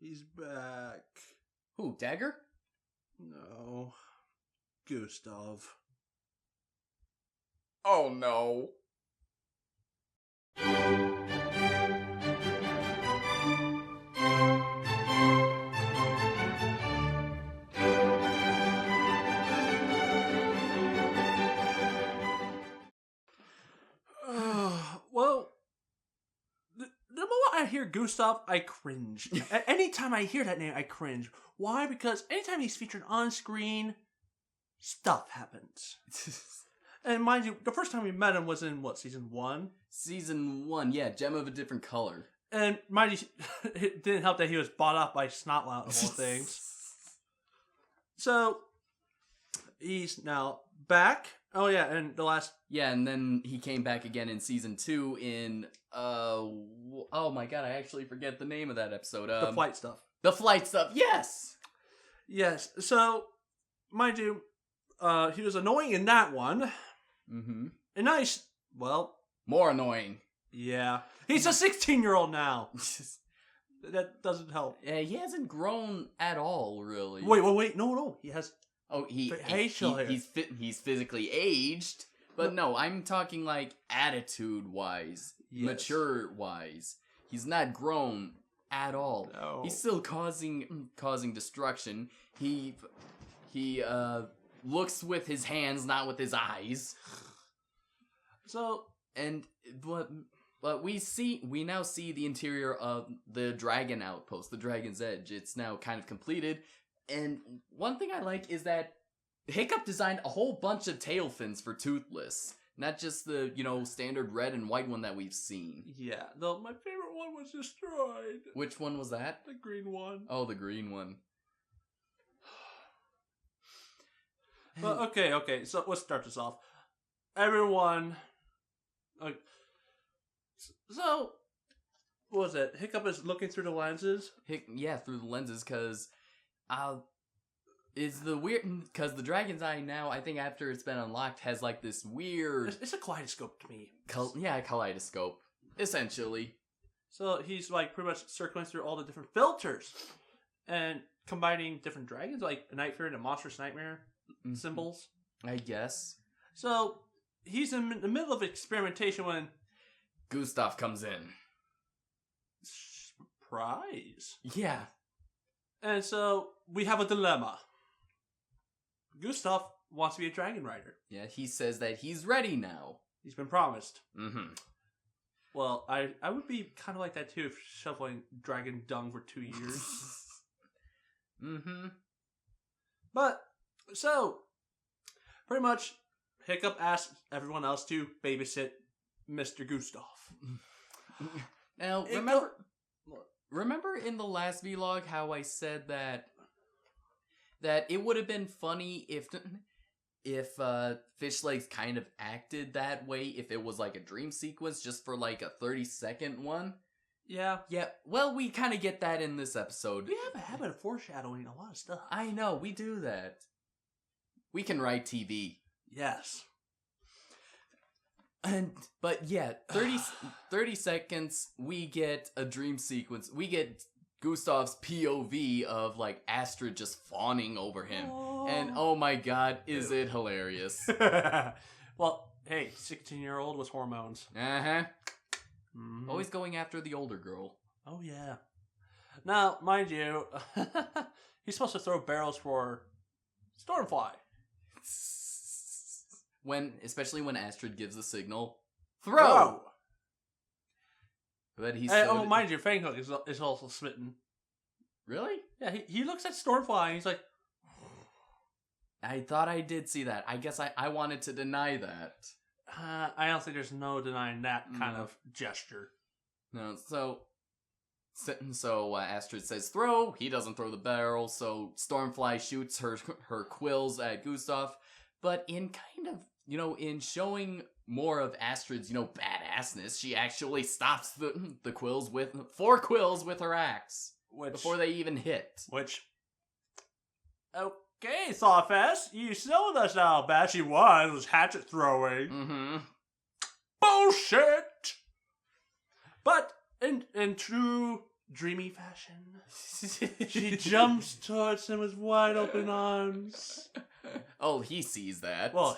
He's back. Who, Dagur? No. Gustav. Oh no. Well, the moment I hear Gustav, I cringe. Anytime I hear that name, I cringe. Why? Because anytime he's featured on screen, stuff happens. And mind you, the first time we met him was in, what, season 1? Season 1, yeah, Gem of a Different Color. And mind you, it didn't help that he was bought off by Snotlout of all things. So, he's now back. Oh yeah, and the last... Yeah, and then he came back again in season 2 in, oh my god, I actually forget the name of that episode. The flight stuff. The flight stuff, yes! Yes, so, mind you, he was annoying in that one. Mm-hmm. And nice, well... More annoying. Yeah. He's a 16-year-old now. That doesn't help. Yeah, he hasn't grown at all, really. Wait. No. He has... Oh, he's physically aged, but no, I'm talking like attitude-wise, yes. Mature-wise. He's not grown at all. No. He's still causing destruction. He looks with his hands, not with his eyes. So, and but we now see the interior of the Dragon Outpost, the Dragon's Edge. It's now kind of completed. And one thing I like is that Hiccup designed a whole bunch of tail fins for Toothless. Not just the, standard red and white one that we've seen. Yeah, though my favorite one was destroyed. Which one was that? The green one. Oh, the green one. Well, okay, so let's start this off. Everyone... So, what was it? Hiccup is looking through the lenses? Yeah, through the lenses, because... Is the weird... Because the Dragon's Eye now, I think after it's been unlocked, has like this weird... It's a kaleidoscope to me. Kaleidoscope. Essentially. So he's like pretty much circling through all the different filters. And combining different dragons, like a Night Fury and a Monstrous Nightmare symbols. I guess. So, he's in the middle of experimentation when... Gustaf comes in. Surprise. Yeah. And so, we have a dilemma. Gustaf wants to be a dragon rider. Yeah, he says that he's ready now. He's been promised. Mm-hmm. Well, I would be kind of like that too if shoveling dragon dung for 2 years. Mm-hmm. But, so, pretty much, Hiccup asks everyone else to babysit Mr. Gustav. Now, remember in the last vlog how I said that it would have been funny if Fish Legs kind of acted that way if it was like a dream sequence just for like a 30-second one? Yeah. Yeah, well, we kind of get that in this episode. We have a habit of foreshadowing a lot of stuff. I know, we do that. We can write TV. Yes. But yeah, 30 seconds, we get a dream sequence. We get Gustav's POV of like Astrid just fawning over him. Oh. And oh my god, is it hilarious. Well, hey, 16-year-old with hormones. Uh-huh. Mm-hmm. Always going after the older girl. Oh yeah. Now, mind you, he's supposed to throw barrels for Stormfly. Especially when Astrid gives the signal, throw! But he's mind you, Fanghook is also smitten. Really? Yeah, he looks at Stormfly and he's like... I thought I did see that. I guess I wanted to deny that. I don't think there's no denying that kind of gesture. No, so Astrid says throw. He doesn't throw the barrel, so Stormfly shoots her quills at Gustav. But in kind of, in showing more of Astrid's, badassness, she actually stops the quills with 4 quills with her axe before they even hit. Okay, Thawfest, you showed us how bad she was hatchet throwing. Mm-hmm. Bullshit! But in true dreamy fashion. She jumps towards him with wide open arms. Oh, he sees that. Well,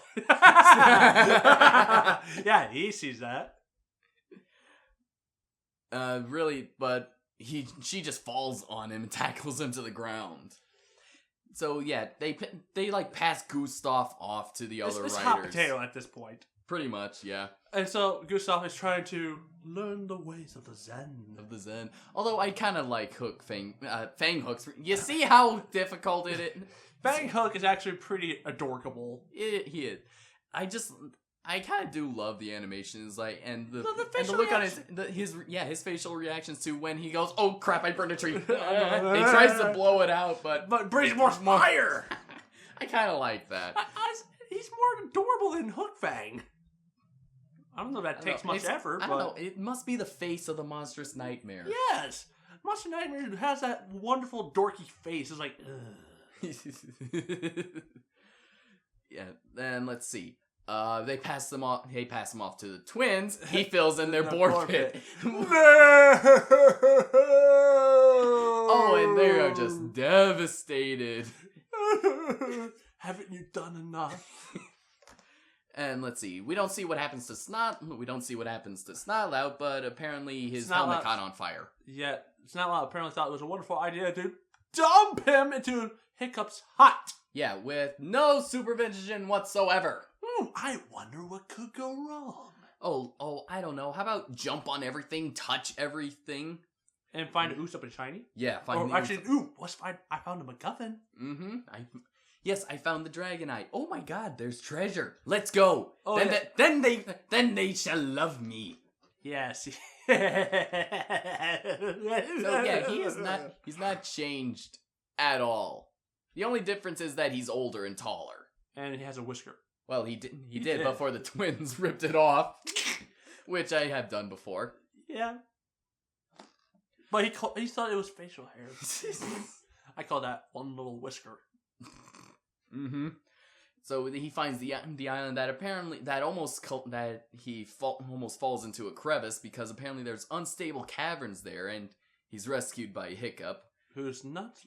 yeah, he sees that. Really, but she just falls on him and tackles him to the ground. So yeah, they like pass Gustaf off to the other It's writers. hot potato at this point. Pretty much, yeah. And so Gustaf is trying to learn the ways of the Zen. Although I kind of like Fang hooks. You see how difficult it is? Fang Hook is actually pretty adorable. He is. I kind of do love the animations, like, and the facial look on his facial reactions to when he goes, "Oh crap, I burned a tree." He tries to blow it out, but breathes more fire. I kind of like that. He's more adorable than Hook Fang. I don't know if that takes much effort, I don't know. It must be the face of the monstrous nightmare. Yes, Monster Nightmare has that wonderful dorky face. It's like, yeah. Then let's see. They pass them off. They pass them off to the twins. He fills in their boar pit. Oh, and they are just devastated. Haven't you done enough? And let's see. We don't see what happens to Snot. We don't see what happens to Snotlout, but apparently his helmet caught on fire. Yeah, Snotlout apparently thought it was a wonderful idea to dump him into Hiccup's hut. Yeah, with no supervision whatsoever. I wonder what could go wrong. Oh, I don't know. How about jump on everything, touch everything, and find a Gustaf and shiny? Yeah, I found a MacGuffin. Mm-hmm. I found the dragon eye. Oh my God, there's treasure. Let's go. Oh, then they shall love me. Yes. So yeah, he's not changed at all. The only difference is that he's older and taller. And he has a whisker. Well, he did before the twins ripped it off, which I have done before. Yeah. But he thought it was facial hair. I call that one little whisker. Mm-hmm. So he finds the island that apparently almost falls into a crevice because apparently there's unstable caverns there, and he's rescued by Hiccup, who's not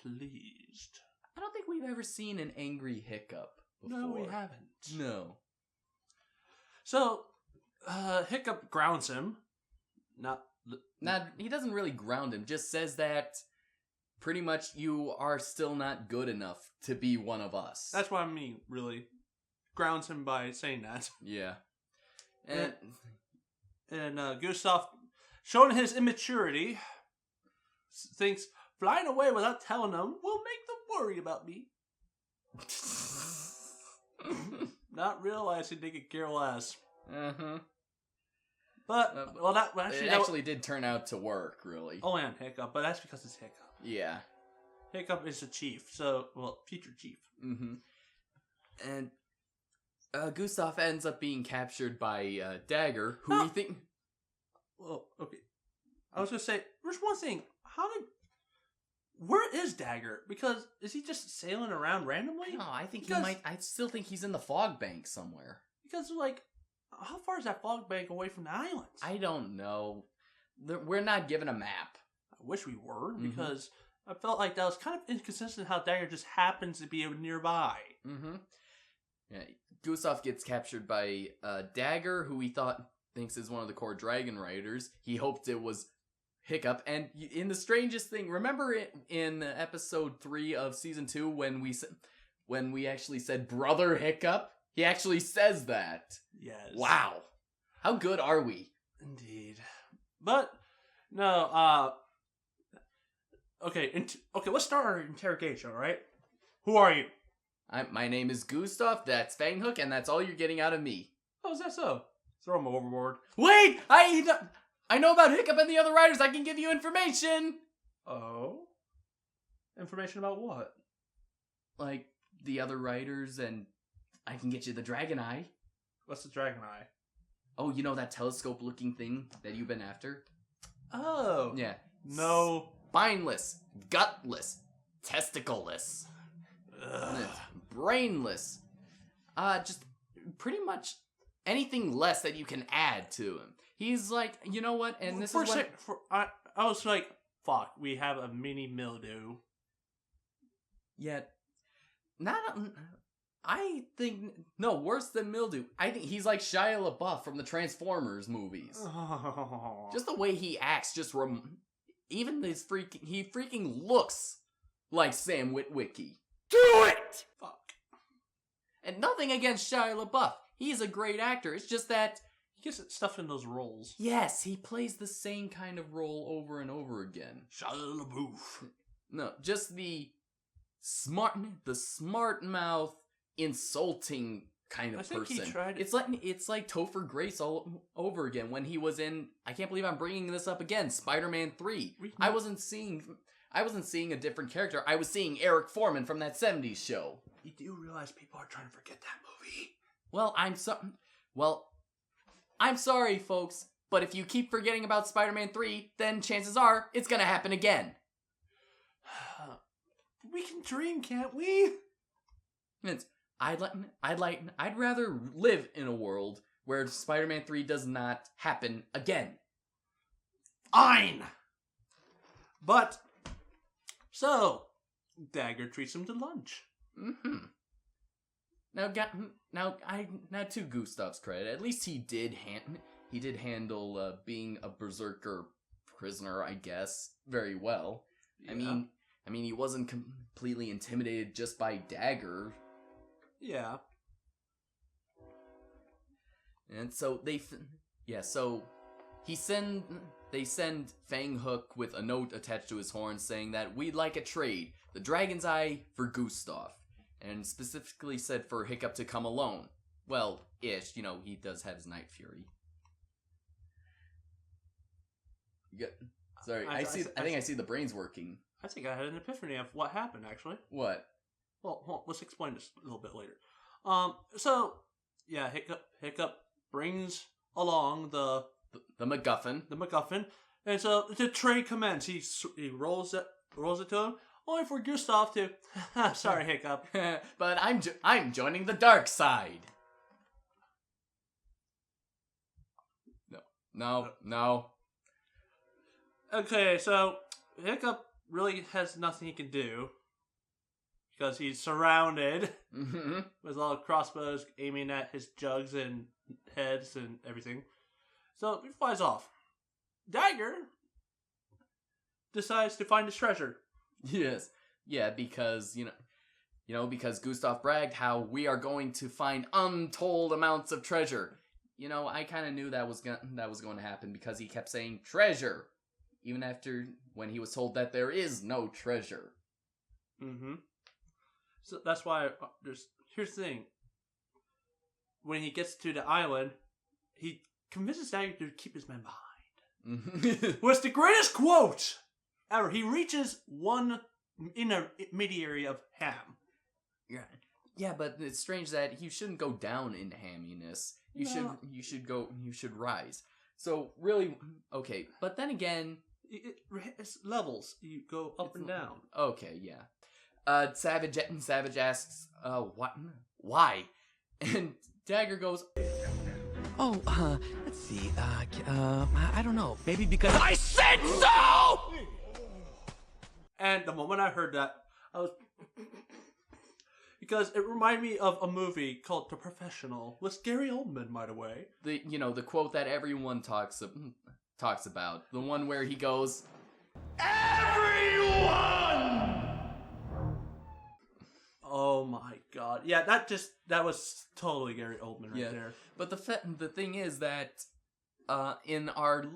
pleased. I don't think we've ever seen an angry Hiccup before. No, we haven't. No. So, Hiccup grounds him. He doesn't really ground him. Just says that pretty much you are still not good enough to be one of us. That's what I mean, really. Grounds him by saying that. Yeah. And Gustaf, showing his immaturity, thinks flying away without telling them will make them worry about me. Not realizing they could care less. Uh-huh. But, it actually did turn out to work, really. Oh, and Hiccup, but that's because it's Hiccup. Yeah. Hiccup is the chief, future chief. Mm-hmm. And Gustaf ends up being captured by Dagur, who we think... Well, okay. I was going to say, there's one thing. Where is Dagur? Because is he just sailing around randomly? No, I still think he's in the fog bank somewhere. Because, how far is that fog bank away from the island? I don't know. We're not given a map. I wish we were, because I felt like that was kind of inconsistent how Dagur just happens to be nearby. Mm-hmm. Yeah, Gustaf gets captured by Dagur, who he thinks is one of the core dragon riders. He hoped it was Hiccup, and in the strangest thing, remember in episode 3 of season 2 when we actually said Brother Hiccup? He actually says that. Yes. Wow. How good are we? Indeed. But no, okay, let's start our interrogation, all right? Who are you? My name is Gustaf, that's Fanghook, and that's all you're getting out of me. Oh, is that so? Throw him overboard. Wait! I know about Hiccup and the other riders. I can give you information. Oh? Information about what? Like, the other riders, and I can get you the Dragon Eye. What's the Dragon Eye? Oh, you know that telescope-looking thing that you've been after? Oh. Yeah. No. Spineless, gutless, testicleless, brainless. Just pretty much anything less that you can add to him. He's like, you know what? And this is what... I was like, fuck, we have a mini mildew. Yet, I think, no, worse than mildew. I think he's like Shia LaBeouf from the Transformers movies. Just the way he acts, even his he freaking looks like Sam Witwicky. Do it! Fuck. And nothing against Shia LaBeouf. He's a great actor. It's just that he gets stuffed in those roles. Yes, he plays the same kind of role over and over again. Shia LaBeouf. No, just the smart mouth, insulting kind of person. He tried it's like Topher Grace all over again when he was in, I can't believe I'm bringing this up again, Spider-Man 3. I wasn't seeing a different character. I was seeing Eric Foreman from that 70s show. You do realize people are trying to forget that movie. Well, I'm sorry, folks, but if you keep forgetting about Spider-Man 3, then chances are it's gonna happen again. We can dream, can't we? I'd rather live in a world where Spider-Man 3 does not happen again. Fine. But so Dagur treats him to lunch. Mm-hmm. Now to Gustav's credit, at least he did handle being a berserker prisoner, I guess, very well. Yeah. I mean, he wasn't completely intimidated just by Dagur. Yeah. And so they send Fang Hook with a note attached to his horn saying that we'd like a trade, the Dragon's Eye for Gustaf, and specifically said for Hiccup to come alone. Well, ish, he does have his Night Fury. Sorry, I think I see the brains working. I think I had an epiphany of what happened, actually. What? Well, let's explain this a little bit later. So, yeah, Hiccup brings along the MacGuffin. The MacGuffin. And so the trade commences. He rolls it to him, only for Gustav to, sorry, Hiccup. But I'm joining the dark side. No. Okay, so Hiccup really has nothing he can do because he's surrounded with all the crossbows aiming at his jugs and heads and everything. So he flies off. Dagur decides to find his treasure. Yes. Yeah, because because Gustav bragged how we are going to find untold amounts of treasure. I kind of knew that was going to happen because he kept saying treasure, even after when he was told that there is no treasure. Mm-hmm. So that's why here's the thing. When he gets to the island, he convinces Dagur to keep his men behind. What's the greatest quote ever? He reaches one intermediary of ham. Yeah, but it's strange that you shouldn't go down in hamminess. You should rise. So really, okay. But then again, it's levels. You go up and down. Okay, yeah. Savage asks, why? And Dagur goes, let's see, I don't know. Maybe because I said so! And the moment I heard that, I was... Because it reminded me of a movie called The Professional with Gary Oldman, by the way. The quote that everyone talks about. The one where he goes, Everyone! Oh my god. Yeah, that was totally Gary Oldman right there. But the thing is that in our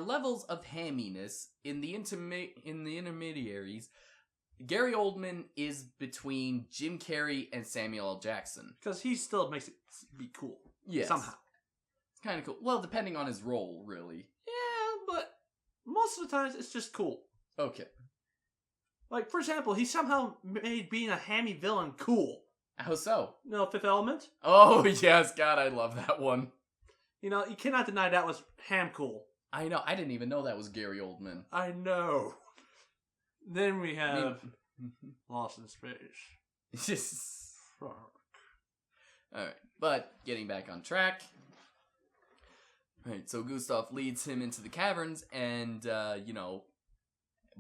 levels of hamminess, in the intermediaries, Gary Oldman is between Jim Carrey and Samuel L. Jackson. Because he still makes it be cool. Yes. Somehow. It's kind of cool. Well, depending on his role, really. Yeah, but most of the times it's just cool. Okay. Like, for example, he somehow made being a hammy villain cool. How so? Fifth Element? Oh, yes, God, I love that one. You cannot deny that was ham cool. I know, I didn't even know that was Gary Oldman. I know. Then we have Lost in Space. Alright, but getting back on track. Alright, so Gustav leads him into the caverns and,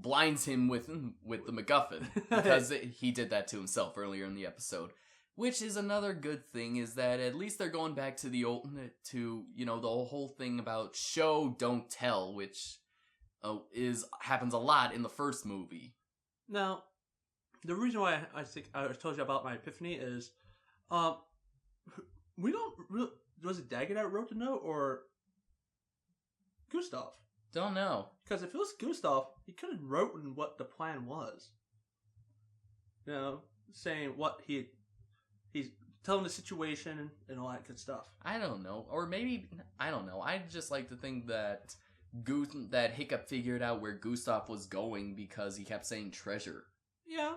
blinds him with the MacGuffin because he did that to himself earlier in the episode. Which is another good thing, is that at least they're going back to the whole thing about show, don't tell, which happens a lot in the first movie. Now, the reason why I think I told you about my epiphany is, we don't really, was it Dagur that wrote the note or Gustav? Don't know. Because if it was Gustav, he could have written what the plan was. You know, saying what he's telling the situation and all that good stuff. I don't know. Or maybe, I don't know. I just like to think that that Hiccup figured out where Gustaf was going because he kept saying treasure. Yeah.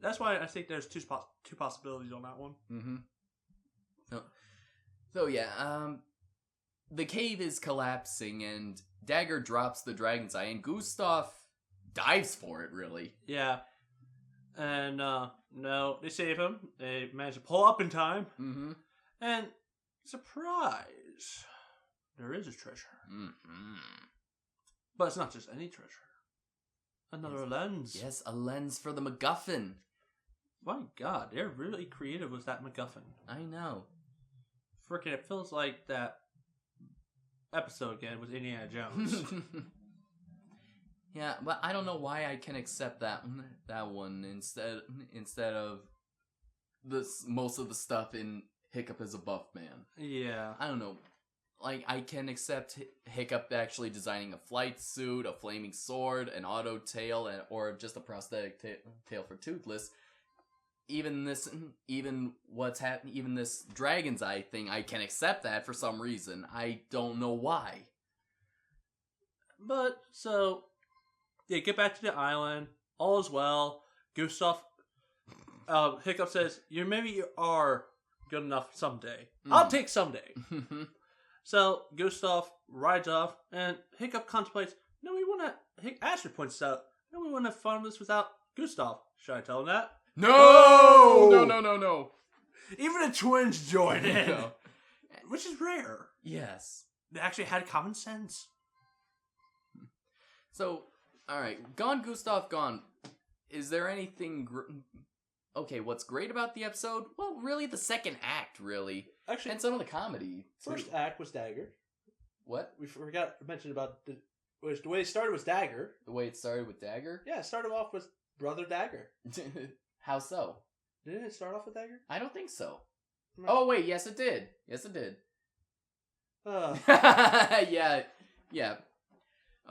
That's why I think there's two possibilities on that one. Mm-hmm. So yeah, the cave is collapsing and Dagur drops the dragon's eye and Gustaf dives for it, really. Yeah. And, no, they save him. They manage to pull up in time. Mm-hmm. And, surprise, there is a treasure. Mm-hmm. But it's not just any treasure. Another lens. Yes, a lens for the MacGuffin. My God, they're really creative with that MacGuffin. I know. Frickin', it feels like that episode again with Indiana Jones. Yeah, but I don't know why I can accept that one instead of most of the stuff in Hiccup as a buff man. Yeah. I don't know. Like, I can accept Hiccup actually designing a flight suit, a flaming sword, an auto tail, or just a prosthetic tail for Toothless. Even this dragon's eye thing, I can accept that for some reason. I don't know why. But, so, they get back to the island. All is well. Gustav, Hiccup says, maybe you are good enough someday. I'll take someday. So, Gustav rides off, and Hiccup contemplates, Asher points out, we wouldn't have found this without Gustav. Should I tell him that? No! No. Even the twins join in. No. Which is rare. Yes. They actually had common sense. So, alright, gone Gustav, gone. Is there anything... Okay, what's great about the episode? Well, really the second act, really. Actually, and some of the comedy, too. First act was Dagur. What? We forgot to mention about the way it started was Dagur. The way it started with Dagur? Yeah, it started off with Brother Dagur. How so? Didn't it start off with Dagur? I don't think so. No. Oh, wait, yes it did. Yes it did. Yeah.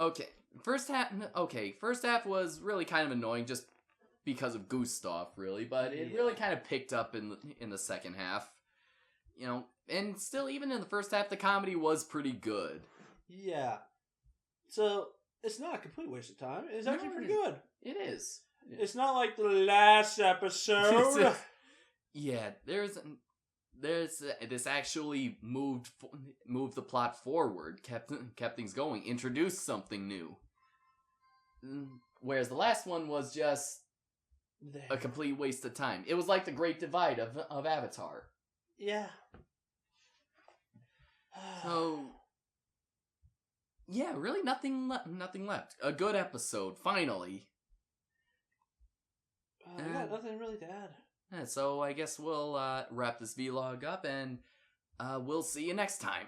Okay. First half was really kind of annoying just because of Gustav, really, but it really kind of picked up in the second half. You know, and still, even in the first half, the comedy was pretty good. Yeah. So, it's not a complete waste of time. It's actually pretty good. It is. It's not like the last episode. Yeah, there's this actually moved the plot forward, kept things going, introduced something new. Whereas the last one was just a complete waste of time. It was like the Great Divide of Avatar. Yeah. So, yeah, really nothing left. A good episode, finally. Yeah, nothing really to add. Yeah, so I guess we'll wrap this vlog up, and we'll see you next time.